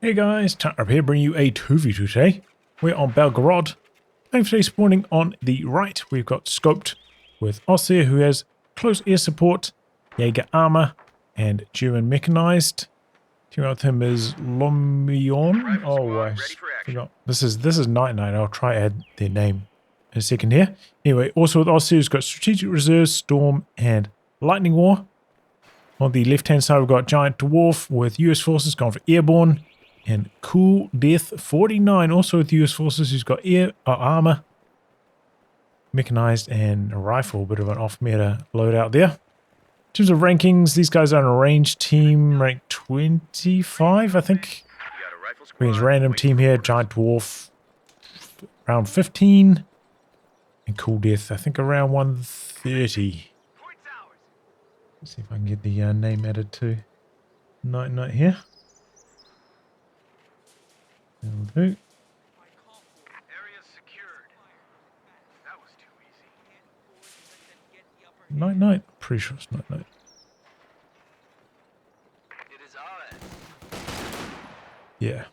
Hey guys, tightrope here, bringing you a 2v2 today. We're on Belgorod, and today spawning on the right, we've got scoped with Ostheer, who has close air support, Jaeger armor, and German mechanized. Teaming up with him is Lomion. Oh, I forgot. This is NiteNite. I'll try to add their name in a second here. Anyway, also with Ostheer, who's got strategic reserves, storm, and lightning war. On the left-hand side, we've got GiantDwarf with US forces gone for Airborne. And cooldeath49, also with US forces, who's got armor, mechanized, and a rifle. Bit of an off-meta loadout there. In terms of rankings, these guys are on a range team, ranked 25, I think. There's a random team here, GiantDwarf, around 15. And cooldeath, I think, around 130. Let's see if I can get the name added to NiteNite here. That'll do. NiteNite? Pretty sure it's NiteNite. Yeah.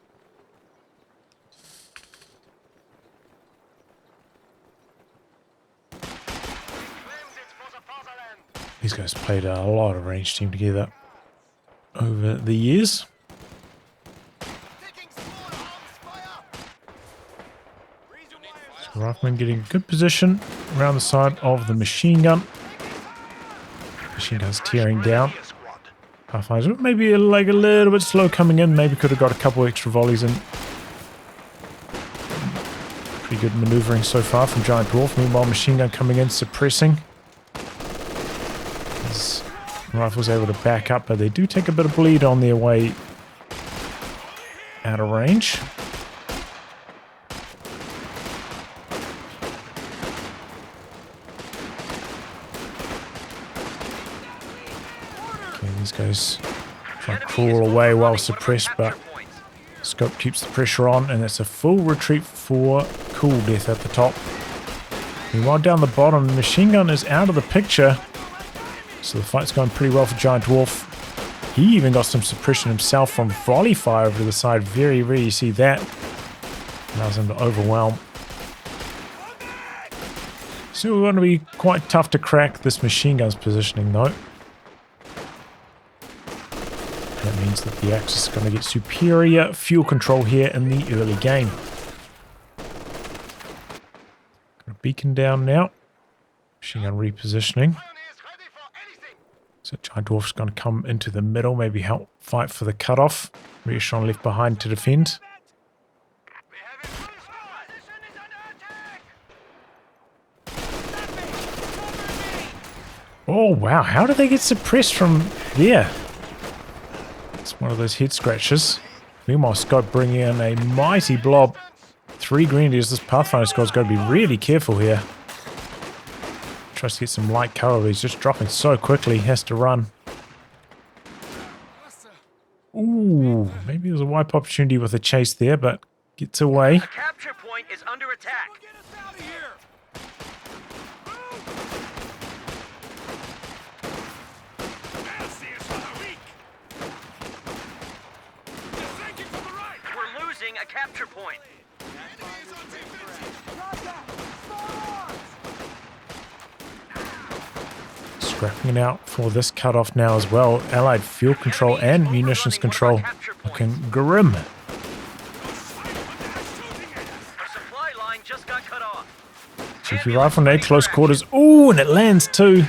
These guys played a lot of range team together over the years. Rifleman getting good position around the side of the machine gun. Machine gun's tearing down. Pathfinder maybe like a little bit slow coming in. Maybe could have got a couple extra volleys in. Pretty good maneuvering so far from GiantDwarf. Meanwhile, machine gun coming in, suppressing. His rifle's able to back up, but they do take a bit of bleed on their way out of range. These guys try to crawl away while suppressed, but scope keeps the pressure on, and it's a full retreat for cooldeath at the top. Meanwhile, down the bottom, the machine gun is out of the picture, so the fight's going pretty well for GiantDwarf. He even got some suppression himself from volley fire over to the side. Very rare you see that. Allows him to overwhelm. So we're going to be quite tough to crack this machine gun's positioning, though. That means that the Axis is going to get superior fuel control here in the early game. Got a beacon down now. Machine gun repositioning. So GiantDwarf's going to come into the middle, maybe help fight for the cutoff. Reassuron left behind to defend. Oh wow, how did they get suppressed from there? It's one of those head scratches. Meanwhile, Scope bringing in a mighty blob. 3 grenadiers. This Pathfinder squad's got to be really careful here. Tries to get some light cover, but he's just dropping so quickly. He has to run. Ooh, maybe there's a wipe opportunity with a chase there, but gets away. A capture point is under attack. A capture point. Scrapping it out for this cutoff now as well. Allied fuel control and munitions control looking grim. Our supply line just got cut off. Cheeky rifle in close quarters. Ooh, and it lands too.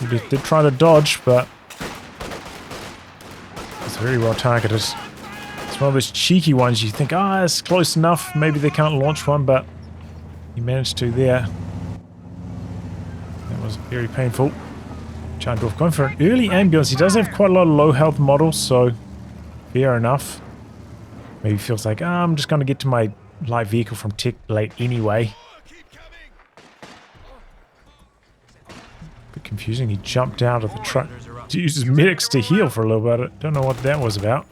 He did try to dodge, but it's very well targeted. It's one of those cheeky ones you think, it's close enough. Maybe they can't launch one, but he managed to there. That was very painful. GiantDwarf going for an early ambulance. He does have quite a lot of low health models, so fair enough. Maybe feels like, I'm just going to get to my light vehicle from tech late anyway. Bit confusing. He jumped out of the truck to use his medics to heal for a little bit. Don't know what that was about.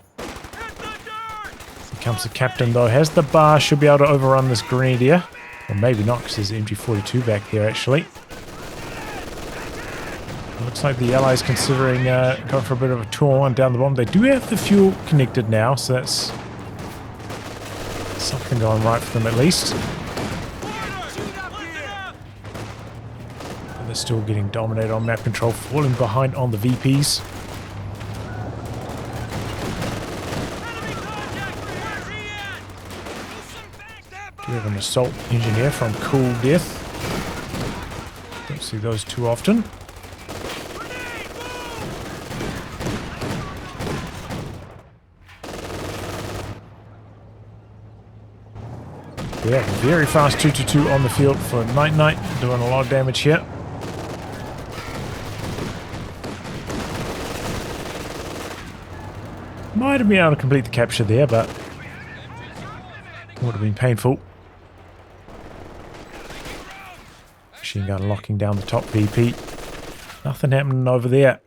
Comes the captain though, has the bar, should be able to overrun this grenadier. Or maybe not, because there's an MG42 back there actually. Looks like the Allies considering going for a bit of a tour on down the bottom. They do have the fuel connected now, so that's something going right for them at least. But they're still getting dominated on map control, falling behind on the VPs. We have an assault engineer from cooldeath. Don't see those too often. Yeah, very fast 2-2 on the field for NiteNite, doing a lot of damage here. Might have been able to complete the capture there, but would have been painful. Machine gun locking down the top VP. Nothing happening over there.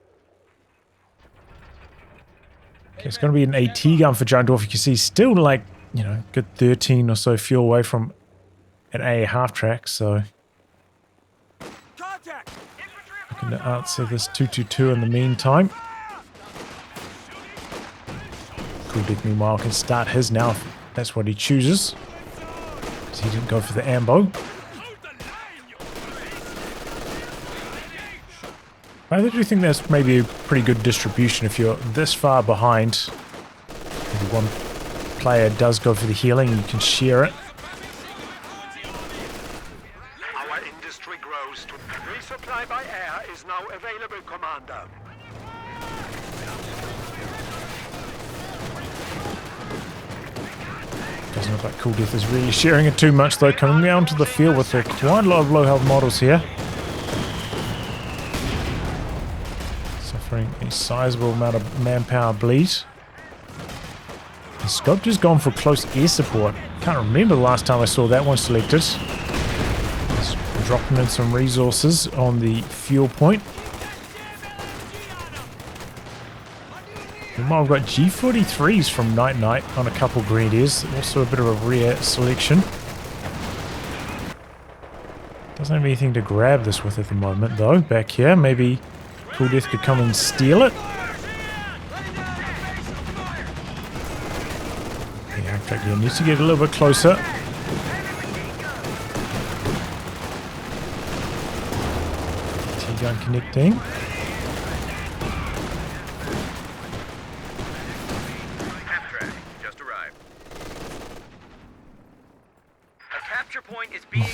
Okay, it's going to be an AT gun for GiantDwarf. You can see still like, you know, good 13 or so fuel away from an A half track, so looking to answer this 2-2 in the meantime. cooldeath meanwhile can start his now if that's what he chooses, because he didn't go for the ambo. I do think that's maybe a pretty good distribution if you're this far behind. Maybe one player does go for the healing, you can share it. Our industry grows. Resupply by air is now available, Commander. Doesn't look like cooldeath is really sharing it too much though, coming down to the field with quite a lot of low health models here. Suffering a sizable amount of manpower bleed. The scope has gone for close air support. Can't remember the last time I saw that one selected. Just dropping in some resources on the fuel point. Meanwhile, we've got G43s from NiteNite on a couple Grenadiers. Also a bit of a rare selection. Doesn't have anything to grab this with at the moment though. Back here, maybe cooldeath could come and steal it. Yeah, track here needs to get a little bit closer. T-gun connecting.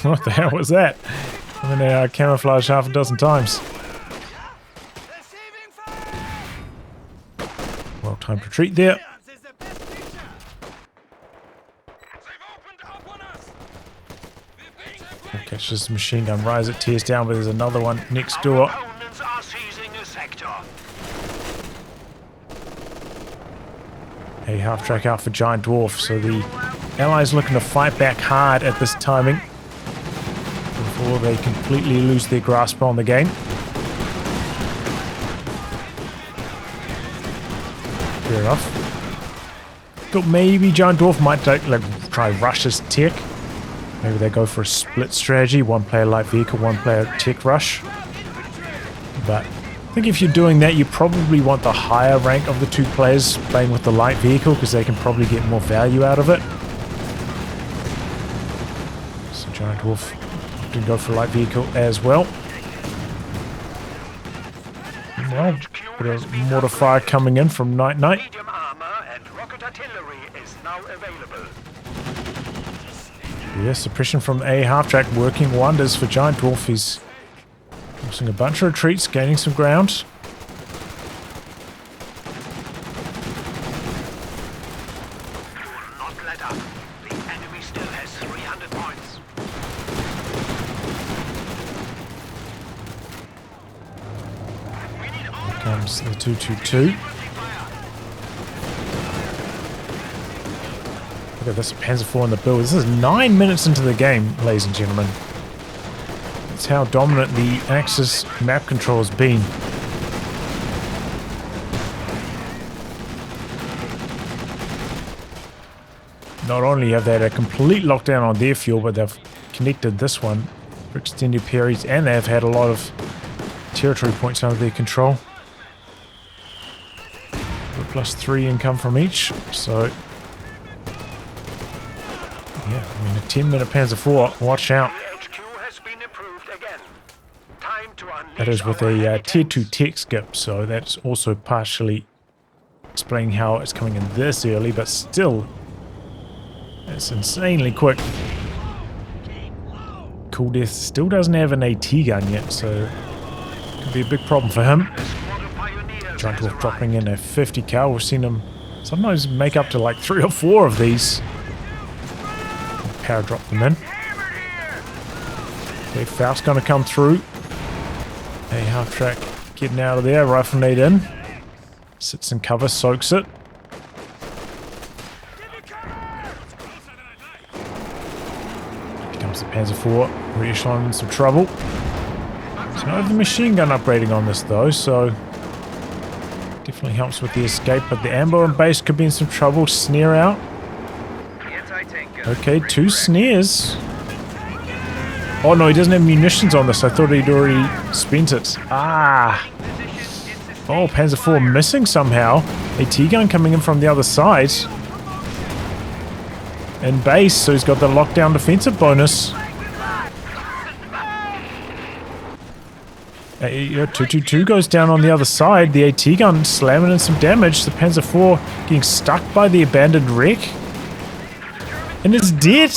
What the hell was that? I mean, they camouflaged half a dozen times. Well-timed retreat there. We'll catch this machine gun rise, it tears down, but there's another one next door. A half track out for GiantDwarf, so the Allies looking to fight back hard at this timing before they completely lose their grasp on the game. Fair enough. Thought maybe GiantDwarf might try rush his tech. Maybe they go for a split strategy, one player light vehicle, one player tech rush. But I think if you're doing that, you probably want the higher rank of the two players playing with the light vehicle, because they can probably get more value out of it. So GiantDwarf can go for light vehicle as well. Well, bit of mortar fire coming in from NiteNite. Medium armor and rocket artillery is now available. Yeah, suppression from a half-track working wonders for GiantDwarf. He's forcing a bunch of retreats, gaining some ground. Not let up. The enemy still has 300 points. Here comes the 2-2-2. Look at this Panzer IV in the build. This is 9 minutes into the game, ladies and gentlemen. That's how dominant the Axis map control has been. Not only have they had a complete lockdown on their fuel, but they've connected this one for extended periods, and they've had a lot of territory points under their control. +3 income from each, so yeah, I mean a 10-minute Panzer IV, watch out. HQ has been improved again. Time to unleash That is with our a heavy tier tanks. 2 tech skip, so that's also partially explaining how it's coming in this early, but still, it's insanely quick. Cooldeath still doesn't have an AT gun yet, so could be a big problem for him. A squad of pioneers has GiantDwarf arrived. dropping in a 50 cal. We've seen him sometimes make up to like 3 or 4 of these. Power drop them in. Okay, Faust gonna come through. A half track getting out of there, rifle nade in. Sits in cover, soaks it. Here comes the Panzer IV, re-echelon in some trouble. There's no the machine gun upgrading on this though, so definitely helps with the escape, but the ambo and base could be in some trouble. Snare out. Okay, 2 snares. Oh no, he doesn't have munitions on this. I thought he'd already spent it. Ah. Oh, Panzer IV missing somehow. AT gun coming in from the other side. And base, so he's got the lockdown defensive bonus. 222 goes down on the other side. The AT gun slamming in some damage. The Panzer IV getting stuck by the abandoned wreck. And it's dead.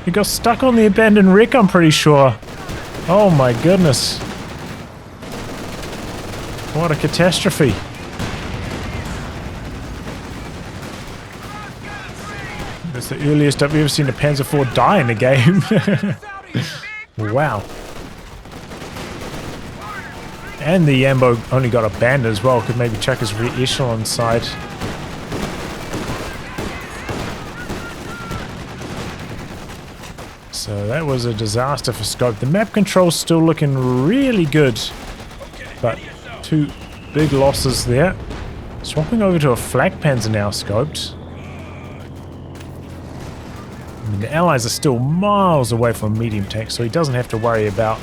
He got stuck on the abandoned wreck, I'm pretty sure. Oh my goodness. What a catastrophe. That's the earliest I've ever seen a Panzer IV die in a game. Wow. And the Yambo only got abandoned as well. Could maybe check his rear echelon side. So that was a disaster for scope. The map control's still looking really good. But 2 big losses there. Swapping over to a flak panzer now scoped. I mean, the allies are still miles away from a medium tank, so he doesn't have to worry about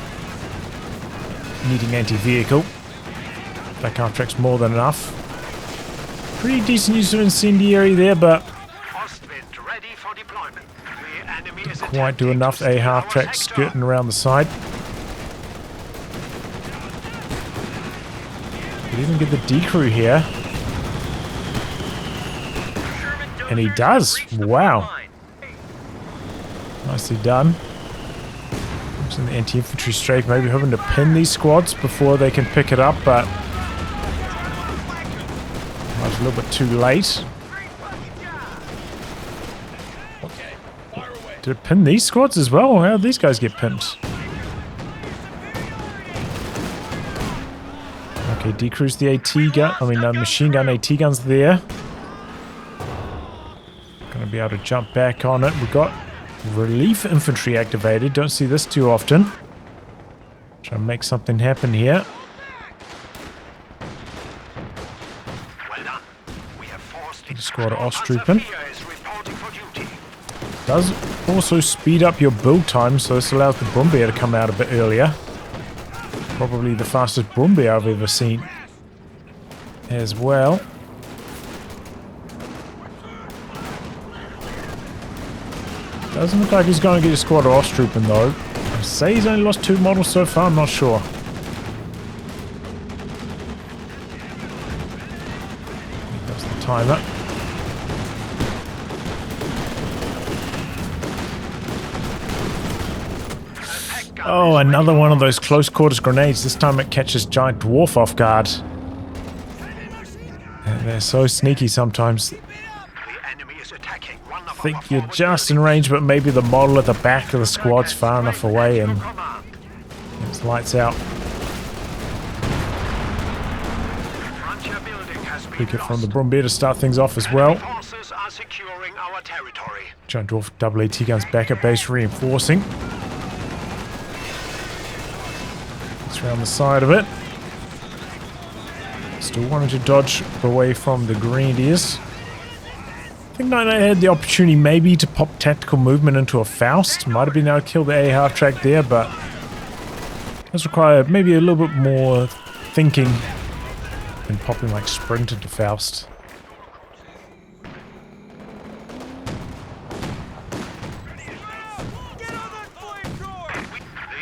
needing anti-vehicle. Flak half track's more than enough. Pretty decent use of incendiary there, but Ostwind ready for deployment. The enemy is quite do attempting enough. to A steal half our track sector. skirting around the side. Could even get the decrew here. And he does. Wow. Nicely done. Using the anti-infantry strafe, maybe hoping to pin these squads before they can pick it up, but I was a little bit too late. Did it pin these squads as well? How did these guys get pinned? Okay, decrease the AT gun. I mean, machine gun AT guns there. Gonna be able to jump back on it. We've got relief infantry activated. Don't see this too often. Try and make something happen here. Well done. We have forced Get a squad of Ostheer Osttrooping. is reporting for duty. Does also speed up your build time, so this allows the Brumbeer to come out a bit earlier. Probably the fastest Brumbeer I've ever seen as well. Doesn't look like he's going to get a squad of Osttrooping though. I say he's only lost 2 models so far, I'm not sure. That's the timer. Oh, another one of those close quarters grenades. This time it catches GiantDwarf off guard. And they're so sneaky sometimes. The enemy is attacking one of I think our you're forward just in range, but maybe the model at the back of the squad's far enough away and command. it's lights out. Frontier building has been Pick it from lost. the Brumbeer to start things off as well. Enemy forces are securing our territory. GiantDwarf double AT guns back at base reinforcing. It's around the side of it. Still wanting to dodge away from the Grenadiers. I think NiteNite had the opportunity maybe to pop tactical movement into a Faust. Might have been able to kill the A half track there, but Does require maybe a little bit more thinking than popping like sprint into Faust.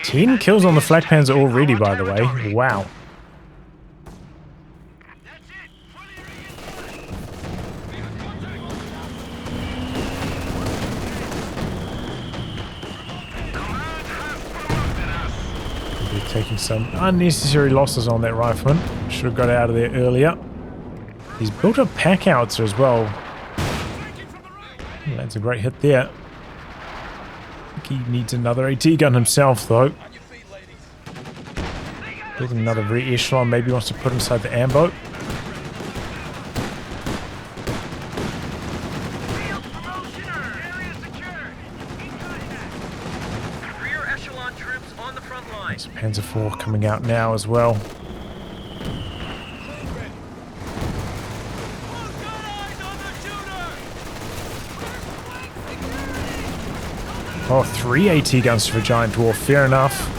10 kills on the Flak Panzer already, by the way. Wow. We're taking some unnecessary losses on that rifleman. Should have got out of there earlier. He's built up pack outs as well. That's a great hit there. He needs another AT gun himself, though. Building another re-echelon. Maybe wants to put inside the ambo. Rear echelon troops on the front line. There's Panzer IV coming out now as well. Oh, 3 AT guns for GiantDwarf, fair enough.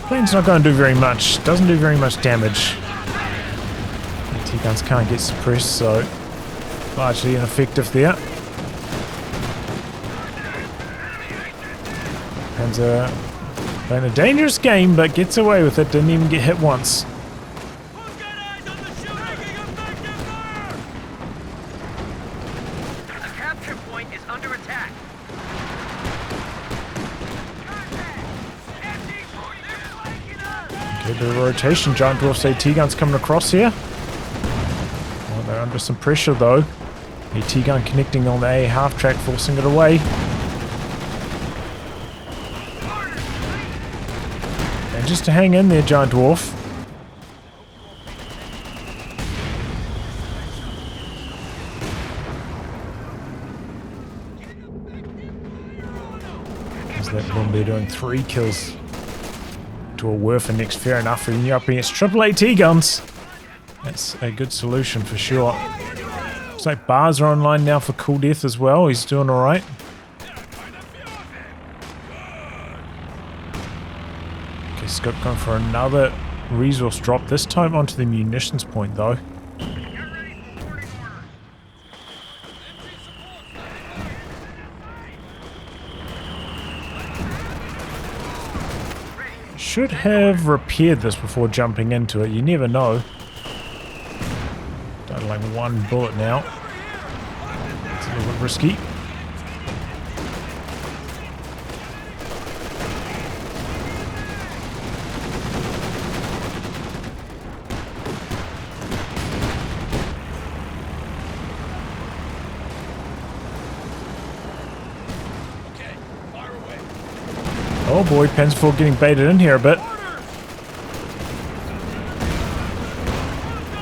Plane's not going to do very much, doesn't do very much damage. AT guns can't get suppressed, so largely ineffective there. Panzer playing a dangerous game, but gets away with it, didn't even get hit once. Okay, bit of rotation. GiantDwarf's AT guns coming across here. Oh, they're under some pressure though. AT gun connecting on the A half track, forcing it away. And just to hang in there, GiantDwarf. That Bombay doing 3 kills to a Werfer next, fair enough. And you're up against triple AT guns. That's a good solution for sure. Looks like bars are online now for Cool Death as well. He's doing alright. Okay, Scope going for another resource drop, this time onto the munitions point though. Should have repaired this before jumping into it. You never know. Done like 1 bullet now. It's a little bit risky. Oh boy, Panzer IV getting baited in here a bit.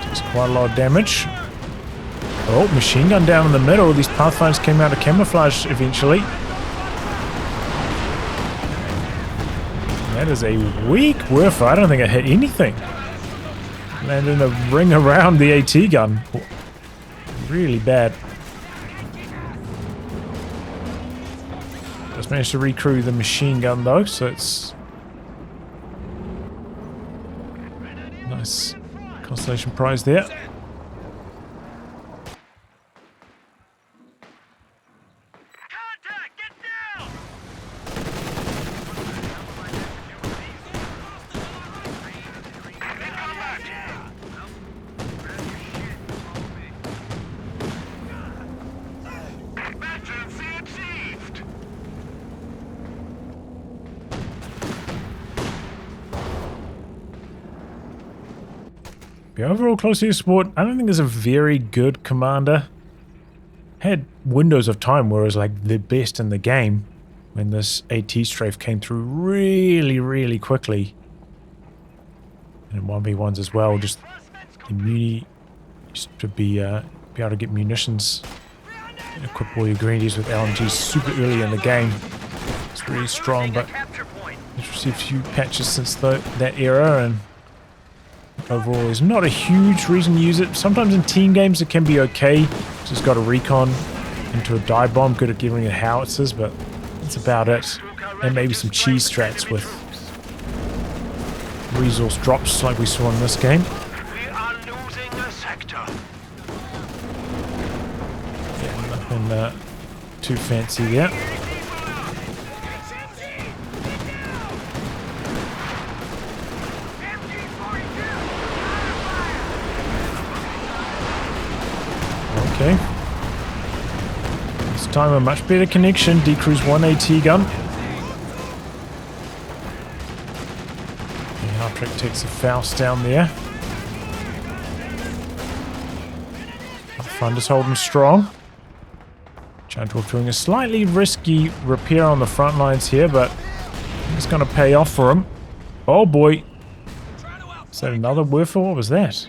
Takes quite a lot of damage. Oh, machine gun down in the middle. These Pathfinders came out of camouflage eventually. That is a weak Werfer. I don't think I hit anything. Landed in a ring around the AT gun. Really bad. Just managed to recrew the machine gun though, so it's nice constellation prize there. Contact! Get down! Emergency achieved! The overall close air support, I don't think there's a very good commander. Had windows of time where it was like the best in the game when this AT strafe came through really quickly. And in 1v1s as well, just immunity used to be able to get munitions and equip all your grenadiers with LMGs super early in the game. It's really strong, but it's received a few patches since that era, and overall there's not a huge reason to use it. Sometimes in team games it can be okay. Just got a recon into a dive bomb, good at giving it howitzers, but That's about it. And maybe some cheese strats with resource drops like we saw in this game. We are losing a sector. Yeah, nothing too fancy there. Okay. This time a much better connection. Decrease 1 AT gun. The half-track takes a Faust down there. Pathfinder's holding strong. GiantDwarf doing a slightly risky repair on the front lines here, but it's going to pay off for him. Oh boy. Is that another Werfer? What was that?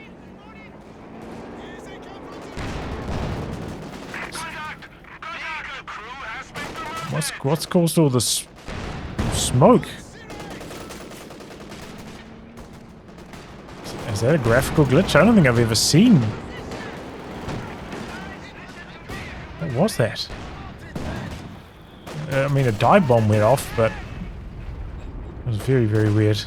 What's caused all this smoke? Is that a graphical glitch? I don't think I've ever seen. What was that? I mean, a dive bomb went off, but it was very, very weird.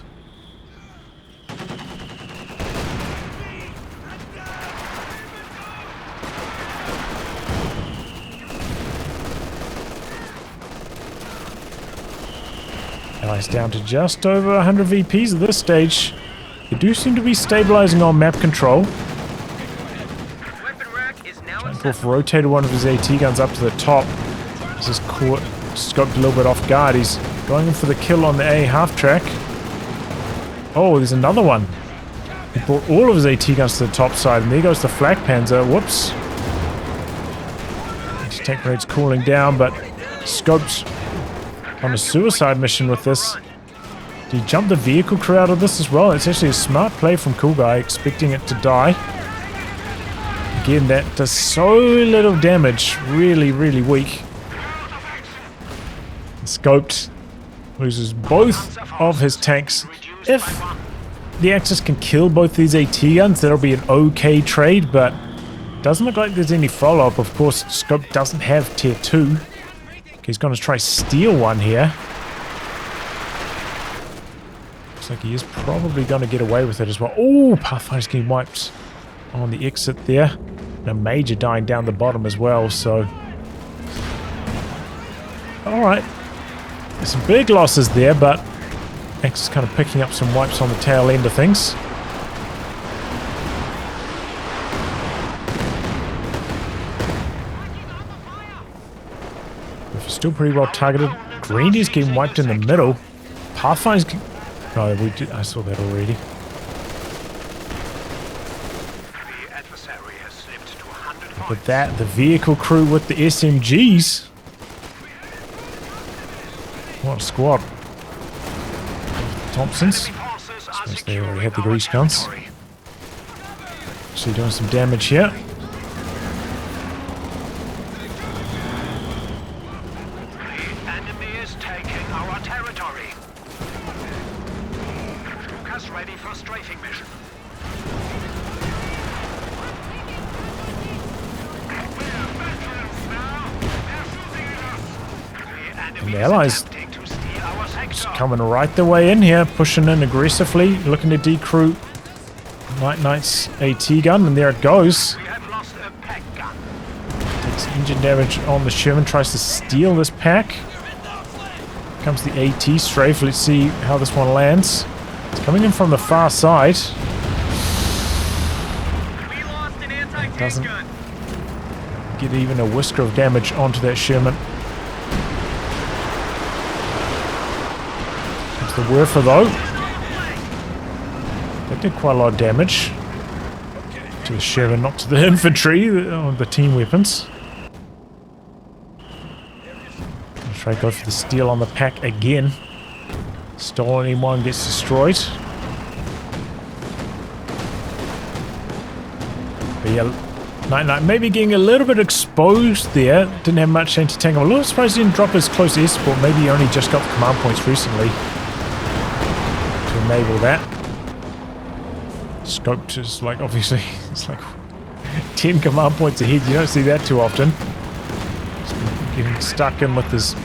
Nice, down to just over 100 VPs at this stage. They do seem to be stabilizing on map control. GiantDwarf rotated one of his AT guns up to the top. This is caught, scoped a little bit off guard. He's going in for the kill on the A half track. Oh, there's another one. He brought all of his AT guns to the top side, and there goes the Flak Panzer. Whoops. Anti-tank grade's cooling down, but scoped on a suicide mission with this. Did he jump the vehicle crew out of this as well? It's actually a smart play from Cool Guy, expecting it to die. Again, that does so little damage. Really, really weak. Scoped loses both of his tanks. If the Axis can kill both these AT guns, that'll be an okay trade, but doesn't look like there's any follow-up. Of course, Scope doesn't have tier 2. He's going to try steal one here. Looks like he is probably going to get away with it as well. Oh, Pathfinder's getting wiped on the exit there. And a Major dying down the bottom as well, so... Alright. There's some big losses there, but X is kind of picking up some wipes on the tail end of things. Still pretty well targeted. Greeny's getting wiped in the middle. Pathfinder's... No, I saw that already. Look at that. The vehicle crew with the SMGs. What a squad. Thompsons. I suppose they already had the grease guns. Actually doing some damage here. And the Allies just coming right the way in here, pushing in aggressively, looking to decrew NiteNite's AT gun, and there it goes. Takes engine damage on the Sherman, tries to steal this pack. Comes the AT strafe. Let's see how this one lands. It's coming in from the far side. It doesn't get even a whisker of damage onto that Sherman. There's the Werfer though. That did quite a lot of damage to the Sherman, not to the infantry, the team weapons. Try to go for the steal on the pack again. Stolen M1 gets destroyed. But yeah, NiteNite maybe getting a little bit exposed there. Didn't have much anti-tank. I'm a little surprised he didn't drop his close air support. Maybe he only just got the command points recently to enable that. Scoped is like, obviously, it's like 10 command points ahead. You don't see that too often. Just getting stuck in with his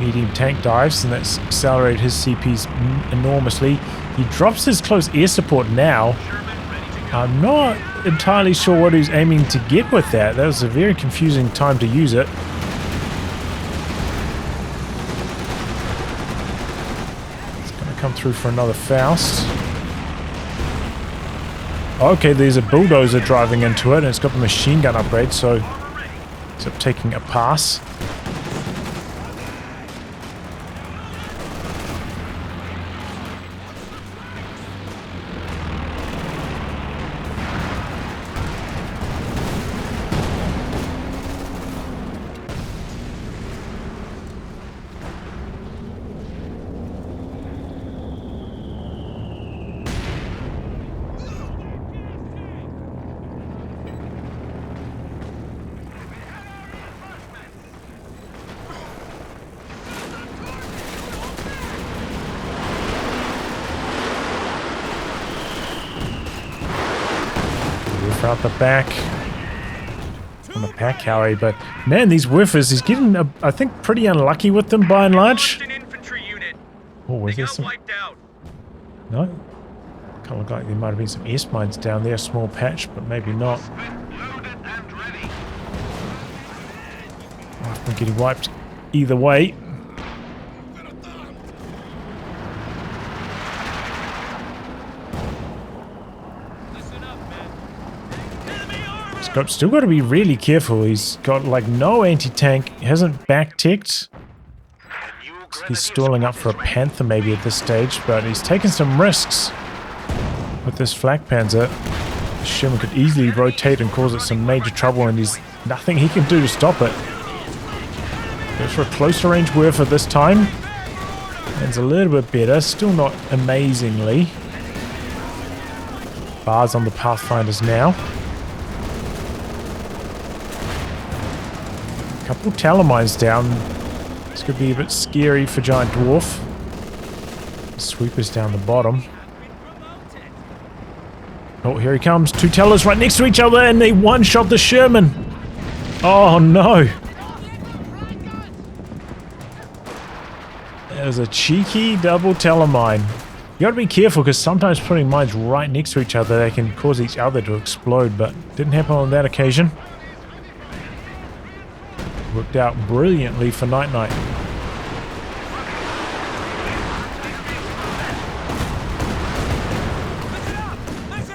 medium tank dives, and that's accelerated his CPs enormously. He drops his close air support now. I'm not entirely sure what he's aiming to get with that. That was a very confusing time to use it. It's going to come through for another Faust. Okay, there's a bulldozer driving into it, and it's got the machine gun upgrade, so it's up taking a pass. Out the back on the pack carry, but man, these whiffers, he's getting, I think, pretty unlucky with them by and large. Oh, was there some? No? Kind of look like there might have been some S mines down there, small patch, but maybe not. I've been getting wiped either way. Scope's still got to be really careful. He's got like no anti-tank. He hasn't back-ticked. He's stalling up for a Panther maybe at this stage, but he's taken some risks with this Flak Panzer. The Sherman could easily rotate and cause it some major trouble, and there's nothing he can do to stop it. Goes for a closer range Werfer this time. Lands a little bit better, still not amazingly. Bars on the Pathfinders now. Couple Talamines down. This could be a bit scary for GiantDwarf. Sweepers down the bottom. Oh, here he comes. Two Tellers right next to each other, and they one-shot the Sherman. Oh no. That was a cheeky double Talamine. You gotta be careful, because sometimes putting mines right next to each other, they can cause each other to explode, but didn't happen on that occasion. Worked out brilliantly for NiteNite.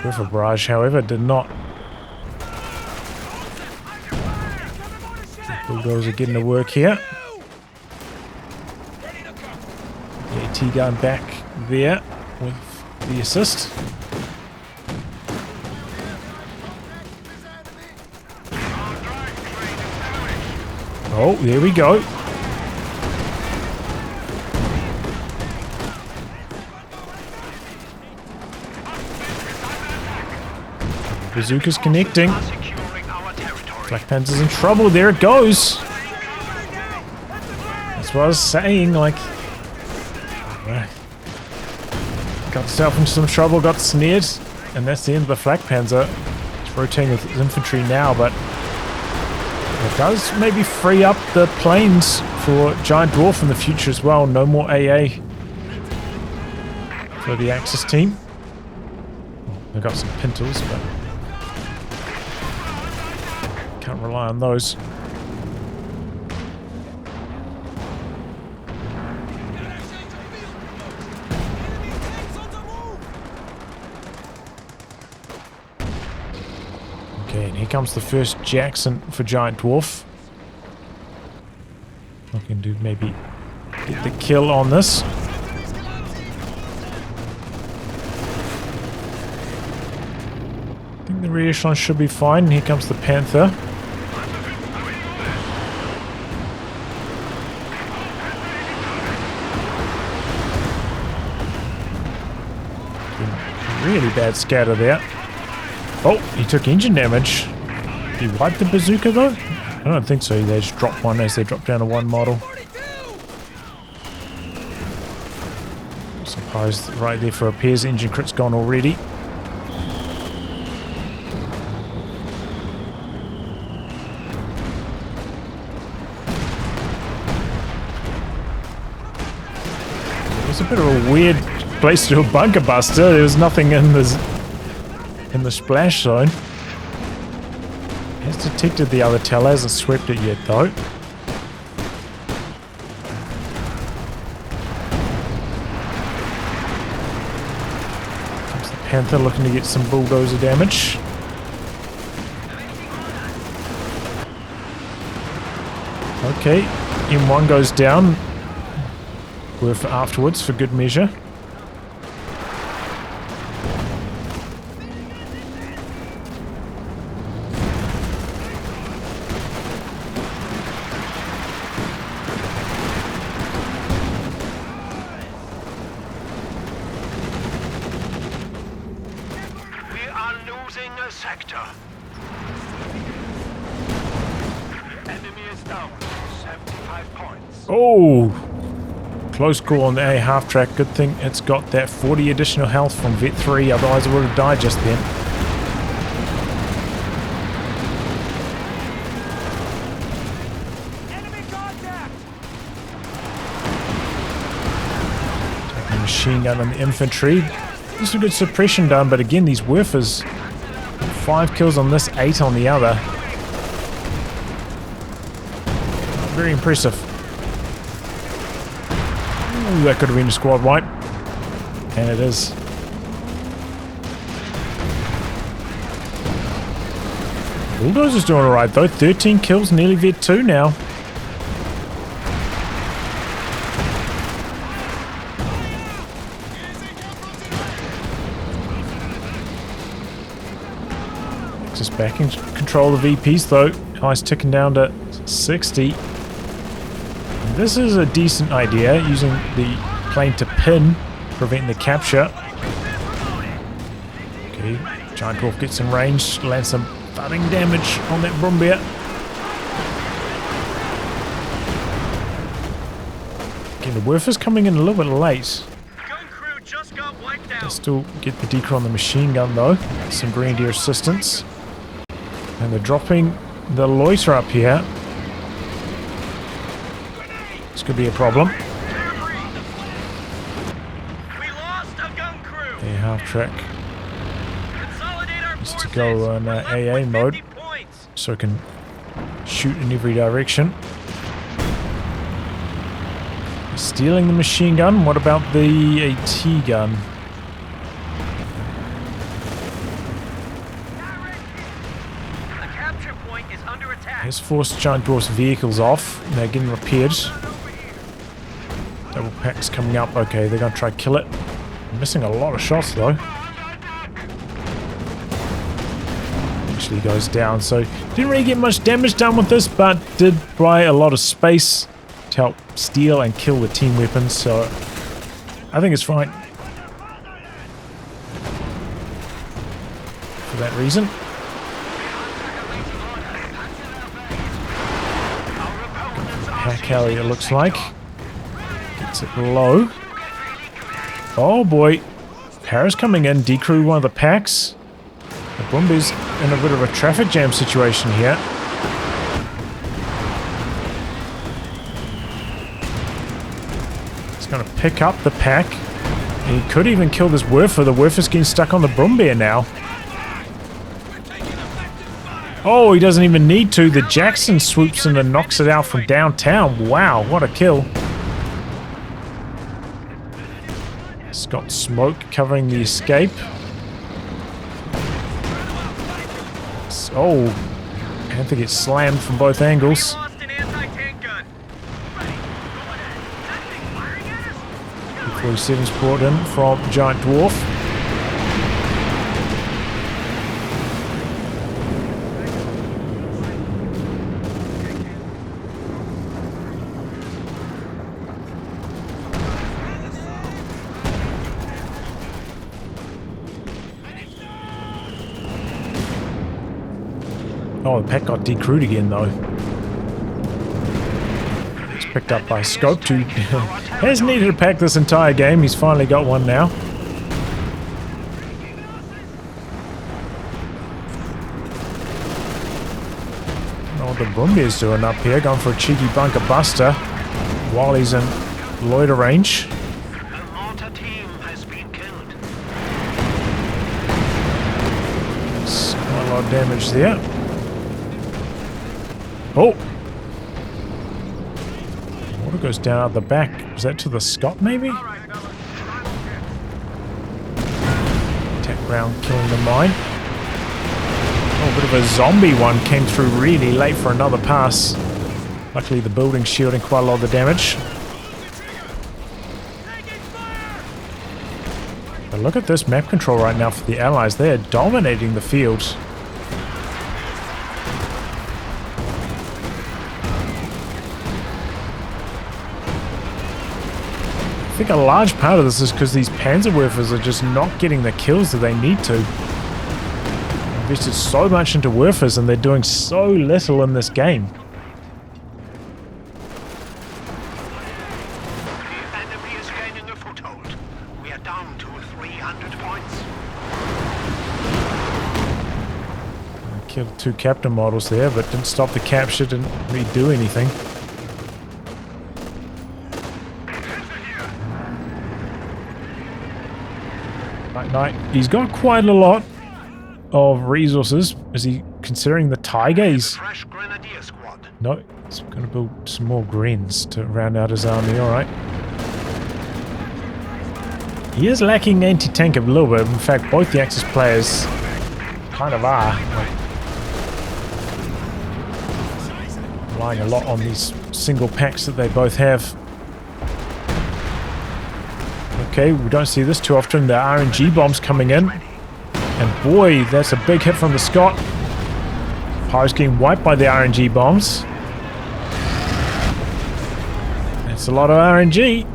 River Barrage, however, did not. Bulldozer getting to work here. Yeah, T-gun back there with the assist. Oh, there we go. Bazooka's connecting. Flak Panzer's in trouble. There it goes. That's what I was saying. Like, got himself into some trouble, got snared, and that's the end of the Flak Panzer. It's rotating with his infantry now, but it does maybe free up the planes for GiantDwarf in the future as well. No more AA for the Axis team. They've got some Pintles, but can't rely on those. Okay, and here comes the first Jackson for GiantDwarf. Looking to maybe get the kill on this. I think the rear echelon should be fine. Here comes the Panther. Really bad scatter there. Oh, he took engine damage. Did he wipe the bazooka though? I don't think so. They just dropped one as they dropped down to one model. Surprised right there for repairs. Engine crit's gone already. It's a bit of a weird place to do a bunker buster. There was nothing in the splash zone. Has detected the other tower, hasn't swept it yet though. Comes the Panther looking to get some bulldozer damage. Okay, M1 goes down. Worth afterwards for good measure. We are losing a sector. Enemy is down. 75 points. Oh! Close call on the A half track. Good thing it's got that 40 additional health from Vet 3, otherwise it would have died just then. Enemy contact! Taking the machine gun and the infantry. This is a good suppression done, but again, these Werfers. 5 kills on this, 8 on the other. Very impressive. Ooh, that could have been a squad wipe. And it is. Bulldozer's doing alright though. 13 kills, nearly Vet 2 now. Just back in control of VPs though. Ice ticking down to 60. This is a decent idea, using the plane to pin, preventing the capture. Okay, GiantDwarf gets in range, lands some thudding damage on that Brumbeer. Okay, the Werfer's coming in a little bit late. Gun crew just got wiped out. They still get the decoy on the machine gun though. Some Grenadier assistance. And they're dropping the loiter up here. This could be a problem. We lost a gun crew. A half track Consolidate our needs to forces. go on We're left AA with mode 50 points. so it can shoot in every direction. Stealing the machine gun. What about the AT gun? The capture point is under attack. Has forced GiantDwarf's vehicles off. They're getting repaired. Double packs coming up. Okay, they're going to try to kill it. Missing a lot of shots though. Actually goes down. So didn't really get much damage done with this, but did buy a lot of space to help steal and kill the team weapons. So I think it's fine for that reason. Pack carrier, it looks like. Gets it low. Oh boy. Paris coming in, decrew one of the packs. The Brumbeer's in a bit of a traffic jam situation here. He's going to pick up the pack. He could even kill this Werfer. The Werfer's getting stuck on the Brumbeer now. Oh, he doesn't even need to. The Jackson swoops in and knocks it out from downtown. Wow, what a kill. It's got smoke covering the escape. Oh, Panther gets slammed from both angles. Lost an anti-tank gun. 47's brought in from GiantDwarf. Oh, the pack got decrewed again though. It's picked up by Scope, who has needed a pack this entire game. He's finally got one now. Oh, the Brumbeer's doing up here, going for a cheeky bunker buster while he's in loiter range. The more damage there. Oh! Water goes down out the back. Is that to the Scott, maybe? Attack round, killing the mine. Oh, a bit of a zombie one came through really late for another pass. Luckily, the building's shielding quite a lot of the damage. But look at this map control right now for the Allies. They are dominating the field. I think a large part of this is because these Panzerwerfers are just not getting the kills that they need to. They've invested so much into Werfers and they're doing so little in this game. The enemy is gaining a foothold. We are down to 300 points. I killed 2 captain models there, but didn't stop the capture, didn't really do anything. NiteNite, he's got quite a lot of resources. Is he considering the Tiger? He's... Fresh Grenadier squad. No, he's going to build some more Grens to round out his army, alright. He is lacking anti-tank a little bit. In fact, both the Axis players kind of are. Relying a lot on these single packs that they both have. Okay, we don't see this too often. The RNG bombs coming in. And boy, that's a big hit from the Scot. Pyro's getting wiped by the RNG bombs. That's a lot of RNG.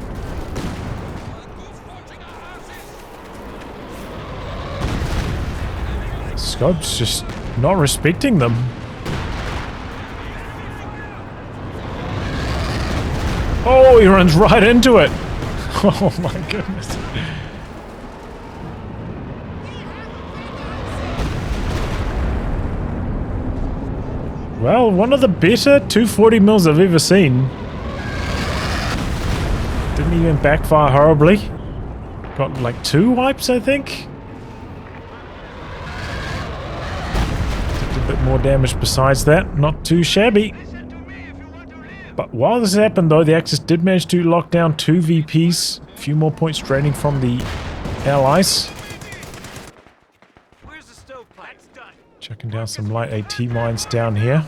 Scope's just not respecting them. Oh, he runs right into it. Oh my goodness. Well, one of the better 240 mils I've ever seen. Didn't even backfire horribly. Got like 2 wipes, I think. Did a bit more damage besides that. Not too shabby. But while this happened though, the Axis did manage to lock down 2 VPs. A few more points draining from the Allies. Where's the stovepipe? Done. Chucking down some light AT mines down here.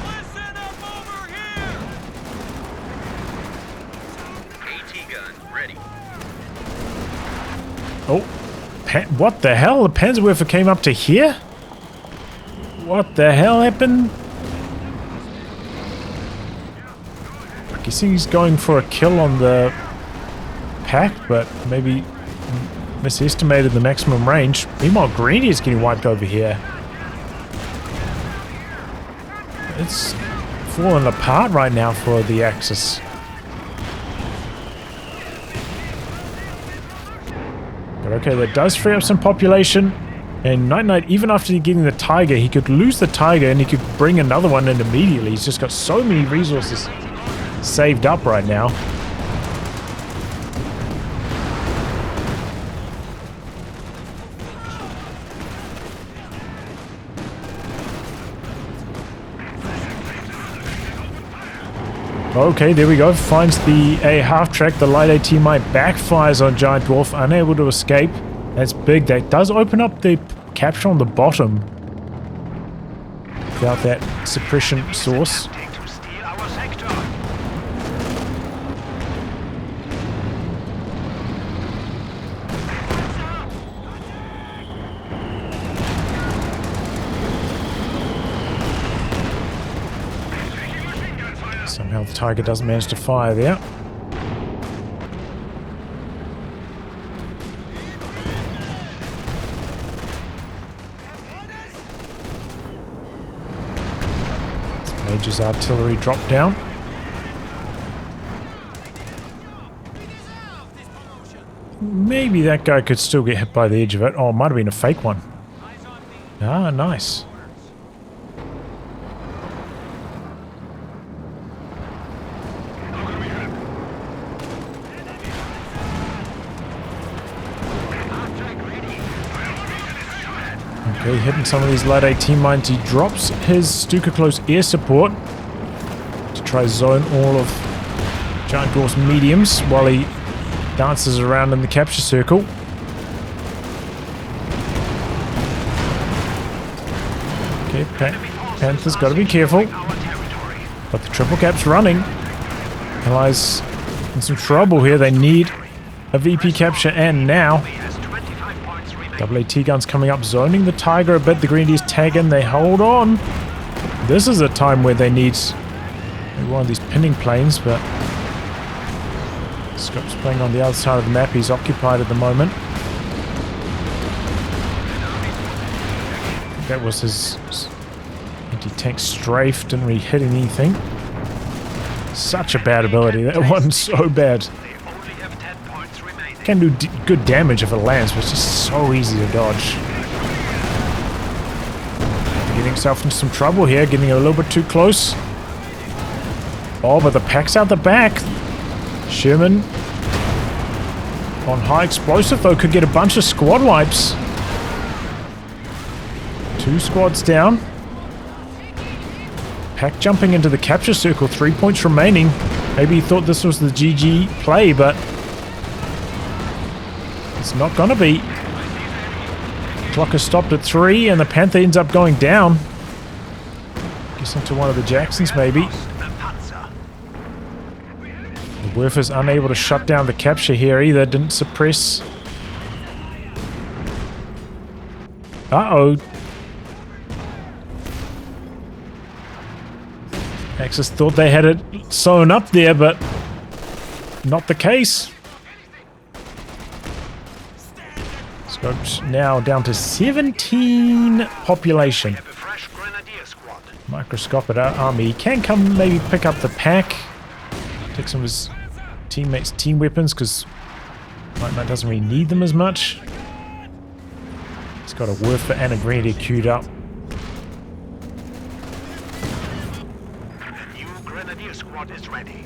Listen up over here! AT gun ready. Oh, what the hell? The Panzerwerfer came up to here? What the hell happened? I'm guessing he's going for a kill on the pack, but maybe misestimated the maximum range. Meanwhile, Greeny is getting wiped over here. It's falling apart right now for the Axis. But okay, that does free up some population. And NiteNite, even after getting the Tiger, he could lose the Tiger and he could bring another one in immediately. He's just got so many resources saved up right now. Okay, there we go. Finds the A half track. The light AT mine backfires on GiantDwarf, unable to escape. That's big. That does open up the capture on the bottom. Without that suppression source. Take to steal our sector. Somehow the Tiger doesn't manage to fire there. Major's artillery dropped down. Maybe that guy could still get hit by the edge of it. Oh, it might have been a fake one. Ah, nice. Okay, hitting some of these light AT mines. He drops his Stuka close air support to try zone all of GiantDwarf's mediums while he dances around in the capture circle. Okay, Panther's got to be careful. But the triple cap's running. Allies in some trouble here. They need a VP capture, and now double AT guns coming up, zoning the Tiger a bit. The Grenadiers tag in. They hold on. This is a time where they need one of these pinning planes, but Scope's playing on the other side of the map. He's occupied at the moment. That was his anti-tank strafe. Didn't really hit anything. Such a bad ability. That one's so bad. Can do good damage if it lands, but it's just so easy to dodge. Getting himself into some trouble here. Getting a little bit too close. Oh, but the pack's out the back. Sherman on high explosive, though, could get a bunch of squad wipes. 2 squads down. Pack jumping into the capture circle, 3 points remaining. Maybe he thought this was the GG play, but it's not gonna be. Clock has stopped at 3, and the Panther ends up going down. Guess into one of the Jacksons, maybe. The Dwarf is unable to shut down the capture here either. Didn't suppress. Uh-oh. Axis thought they had it sewn up there, but not the case. Scope's now down to 17 population. Microscopic army. He can come maybe pick up the pack. Take some of his teammates' team weapons, because NiteNite doesn't really need them as much. He's got a Werfer and a Grenadier queued up. Is ready.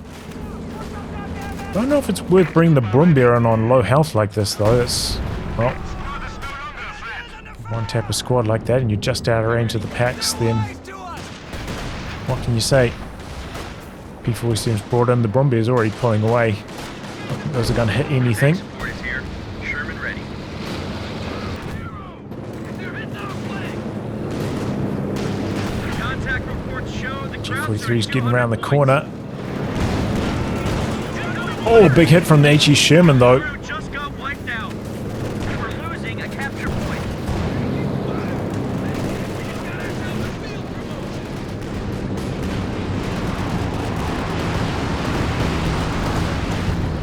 Don't know if it's worth bringing the Brumbier in on low health like this, though. That's, well, one tap a squad like that and you're just out of range of the packs, then what can you say? P-47's brought in, the Brumbier's already pulling away. I don't think those are going to hit anything. G43's getting around the corner. Oh, big hit from the HE Sherman, though. Just got wiped out. We're losing a capture point.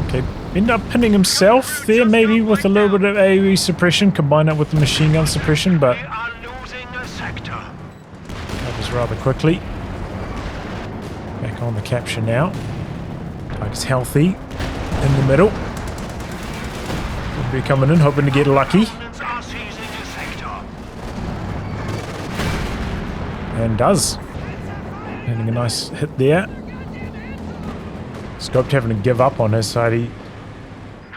Okay, end up pinning himself there, maybe with a little bit of AoE suppression, combine it with the machine gun suppression, but We are losing a sector. covers rather quickly. Back on the capture now. Tiger's healthy. In the middle. Could be coming in, hoping to get lucky. Are seizing a sector. And does. Getting a nice hit there. Scoped having to give up on his side.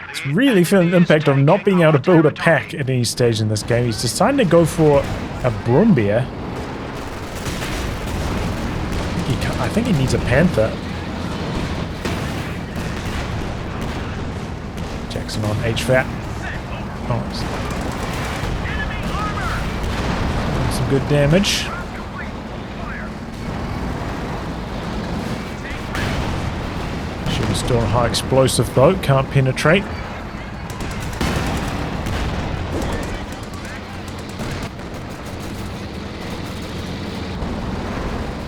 He's really feeling the impact of not being able to build a pack at any stage in this game. He's deciding to go for a Brumbier. I think he needs a Panther. Jackson on HVAT. Oh, some good damage. Should be still on high explosive though, can't penetrate.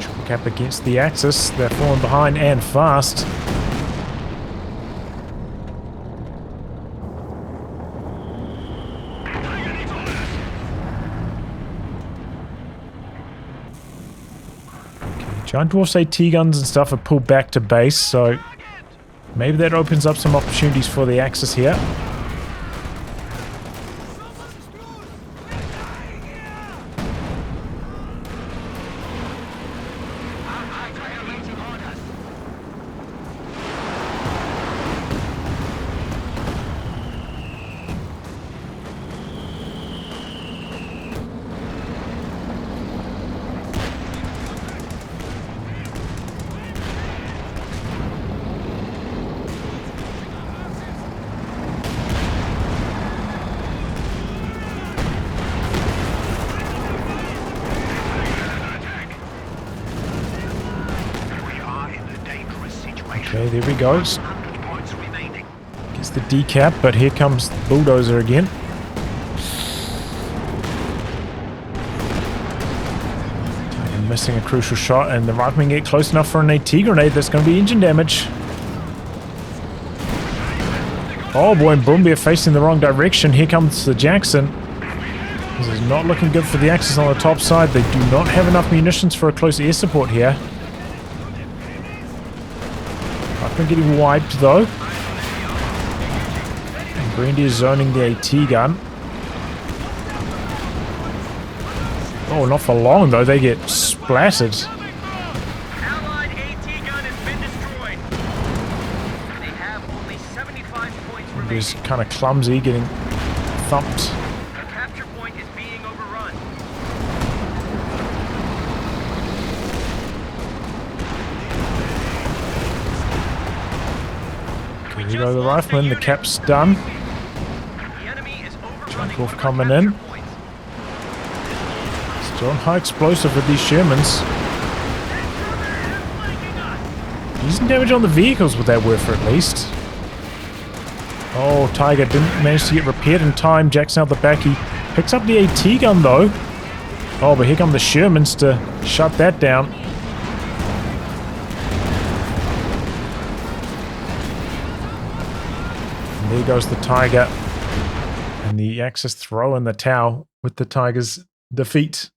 Triple cap against the Axis, they're falling behind and fast. GiantDwarf's AT guns and stuff are pulled back to base, so maybe that opens up some opportunities for the Axis here. Okay, there we go. 100 points remaining. Gets the decap, but here comes the bulldozer again. Missing a crucial shot, and the riflemen get close enough for an AT grenade. That's going to be engine damage. Oh boy, and Brumby are facing the wrong direction. Here comes the Jackson. This is not looking good for the Axis on the top side. They do not have enough munitions for a close air support here. Riflemen getting wiped though. And Brandy is zoning the AT gun. Oh, not for long though. They get splattered. Allied AT gun has been destroyed. They have only 75 points remaining. Just kind of clumsy, getting thumped. The capture point is being overrun. Here we go, the rifleman. The cap's done. The enemy is overrunning GiantDwarf one of our coming capture in. points. Still on high explosive with these Shermans. Decent damage on the vehicles with that Werfer at least. Oh, Tiger didn't manage to get repaired in time. Jackson out the back. He picks up the AT gun though. Oh, but here come the Shermans to shut that down. And there goes the Tiger. And the Axis throw in the towel with the Tiger's defeat.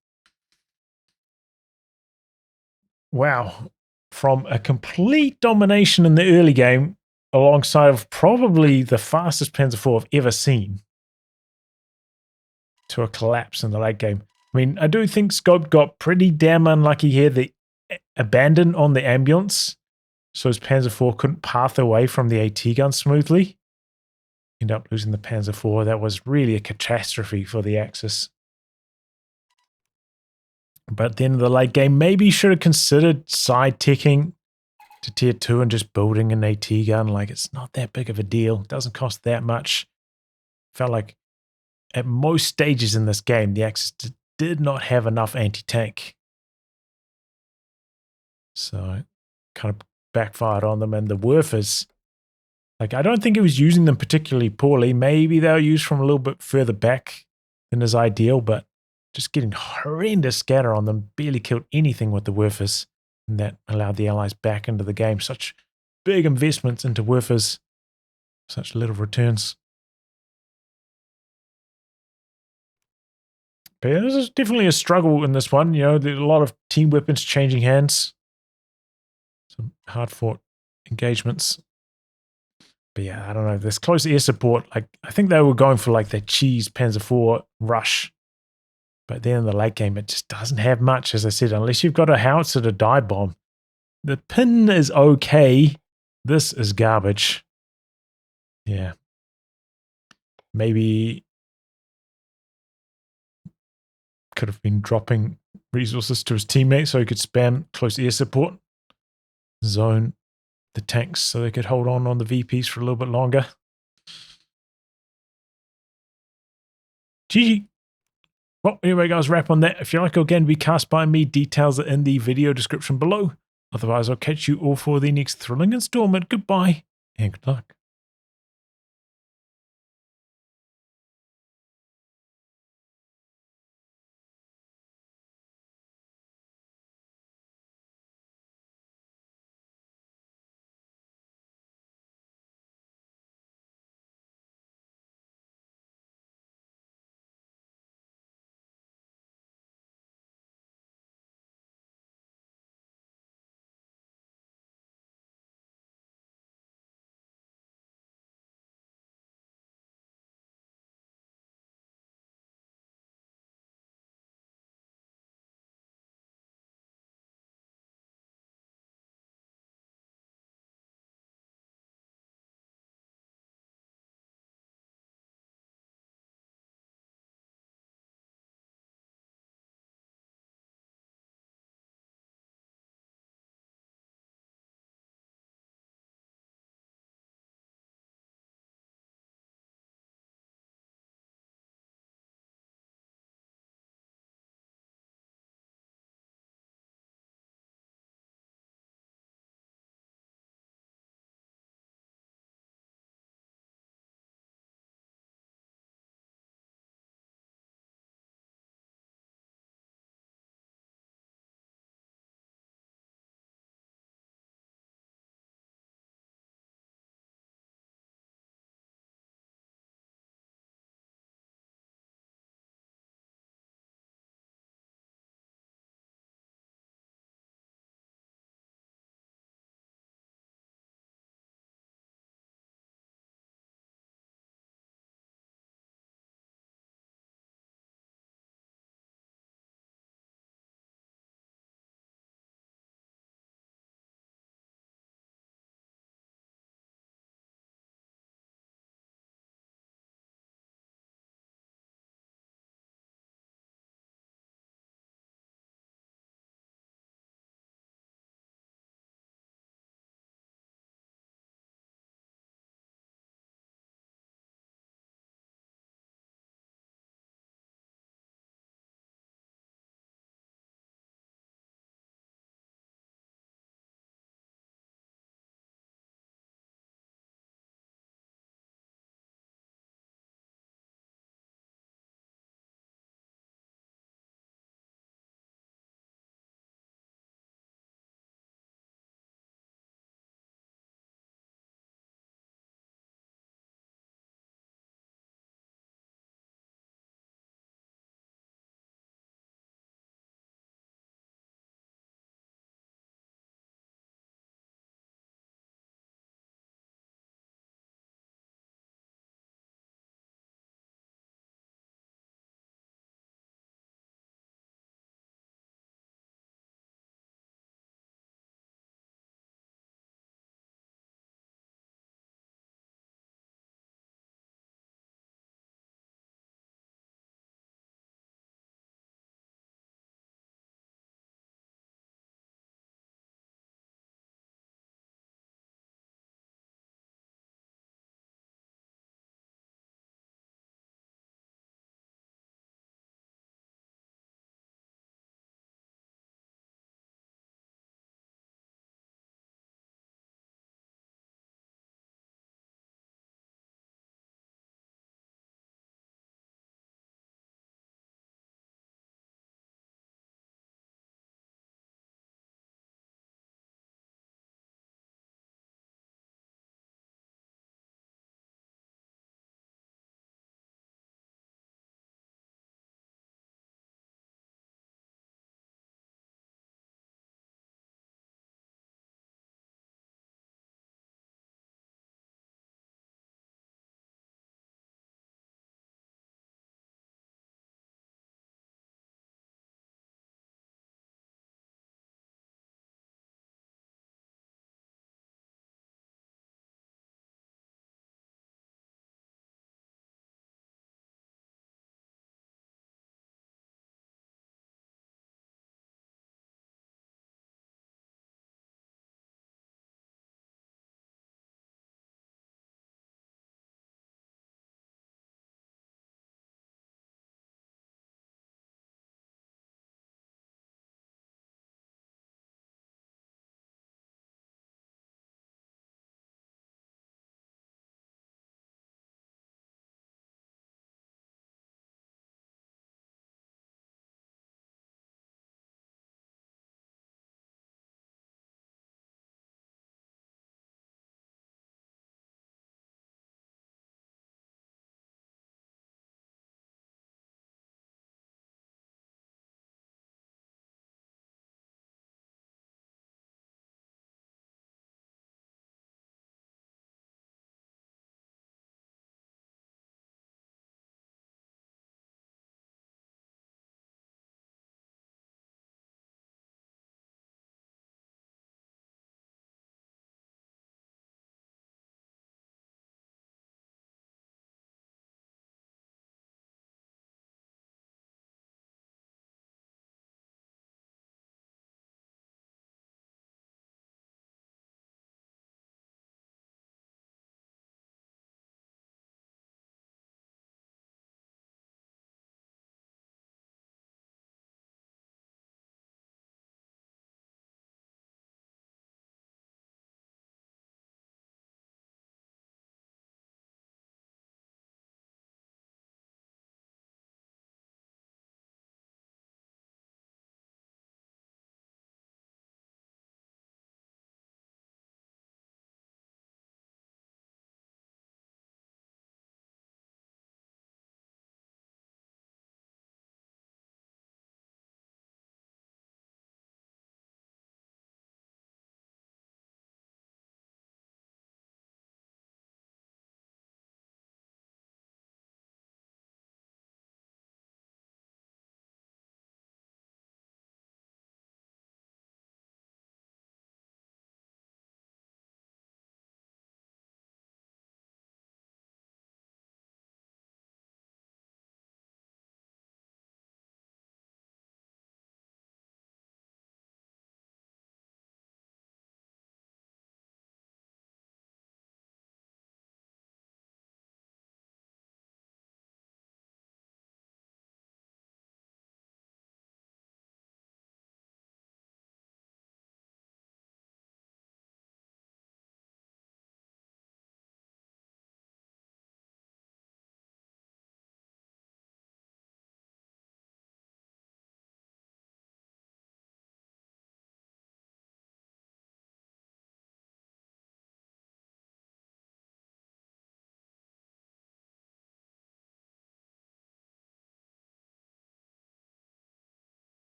Wow. From a complete domination in the early game, alongside of probably the fastest Panzer IV I've ever seen, to a collapse in the late game. I mean, I do think Scope got pretty damn unlucky here. They abandoned on the ambulance, so his Panzer IV couldn't path away from the AT gun smoothly. End up losing the Panzer IV. That was really a catastrophe for the Axis. But then in the late game, maybe you should have considered side-ticking to tier 2 and just building an AT gun. Like, it's not that big of a deal. It doesn't cost that much. Felt like at most stages in this game, the Axis did not have enough anti-tank. So it kind of backfired on them. And the Werfers, like, I don't think it was using them particularly poorly. Maybe they were used from a little bit further back than is ideal, but just getting horrendous scatter on them, barely killed anything with the Werfers, and that allowed the Allies back into the game. Such big investments into Werfers, such little returns. But yeah, this is definitely a struggle in this one. You know, there's a lot of team weapons changing hands. Some hard-fought engagements. But yeah, I don't know. This close air support, like, I think they were going for like their cheese Panzer IV rush. But then in the late game, it just doesn't have much, as I said, unless you've got a howitzer to dive bomb. The pin is okay. This is garbage. Yeah. Maybe could have been dropping resources to his teammates so he could spam close air support. Zone the tanks so they could hold on the VPs for a little bit longer. GG. Well, anyway, guys, wrap on that. If you like again to be cast by me, details are in the video description below. Otherwise, I'll catch you all for the next thrilling installment. Goodbye and good luck.